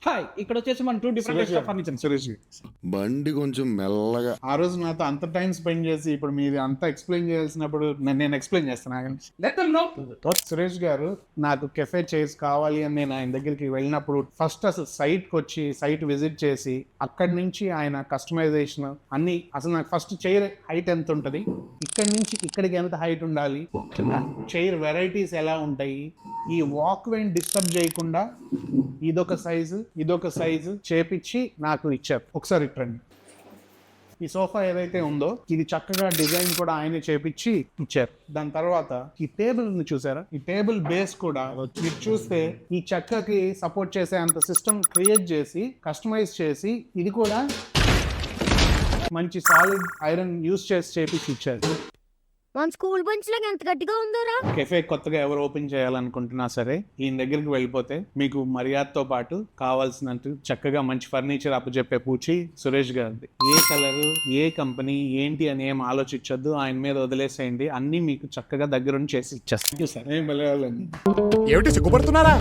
Hi! ఇక్కడొచ్చేసి మనం 2 different types of furniture. Suresh బండి కొంచెం మెల్లగా. ఆ రోజు నాతో అంత టైం స్పెండ్ చేసి ఇప్పుడు మీరు అంతా ఎక్స్ప్లెయిన్ చేయాల్సినప్పుడు నేను ఎక్స్ప్లెయిన్ చేస్తాను. Let them no. సురేష్ గారు నాకు కెఫే చైర్స్ కావాలి అని నేను ఆయన దగ్గరికి వెళ్ళినప్పుడు ఫస్ట్ అసలు సైట్కి వచ్చి సైట్ విజిట్ చేసి అక్కడి నుంచి ఆయన కస్టమైజేషన్ అన్ని అసలు నాకు ఫస్ట్ చైర్ హైట్ ఎంత ఉంటుంది, ఇక్కడి నుంచి ఇక్కడికి ఎంత హైట్ ఉండాలి, చైర్ వెరైటీస్ ఎలా ఉంటాయి, ఈ వాక్ వేని డిస్టర్బ్ చేయకుండా ఇదొక సైజు చేపించి నాకు ఇచ్చారు. ఒకసారి ఇట్టండి. ఈ సోఫా ఏదైతే ఉందో ఇది చక్కగా డిజైన్ కూడా ఆయనే చేపించి ఇచ్చారు. దాని తర్వాత ఈ టేబుల్ ని చూసారా, ఈ టేబుల్ బేస్ కూడా మీరు చూస్తే ఈ చెక్కకి సపోర్ట్ చేసే అంత సిస్టమ్ క్రియేట్ చేసి కస్టమైజ్ చేసి ఇది కూడా మంచి సాలిడ్ ఐరన్ యూస్ చేసి చేపించి ఇచ్చారు. మన స్కూల్ బెంచ్ లాగా ఎంత గట్టిగా ఉందోరా. కెఫే కొత్తగా ఎవరు ఓపెన్ చేయాలనుకుంటున్నా సరే ఈయన దగ్గరికి వెళ్ళిపోతే మీకు మర్యాదతో పాటు కావాల్సినట్టు చక్కగా మంచి ఫర్నిచర్ అప్పచెప్పే పూచి సురేష్ గారిది. ఏ కలరు, ఏ కంపెనీ, ఏంటి అని ఏం ఆలోచించొద్దు, ఆయన మీద వదిలేసేయండి. అన్ని మీకు చక్కగా దగ్గరుండి చేసి ఇచ్చేస్తాను. సార్ ఏం బలవాలండి. ఏమిటి సిగ్గుపడుతున్నారా?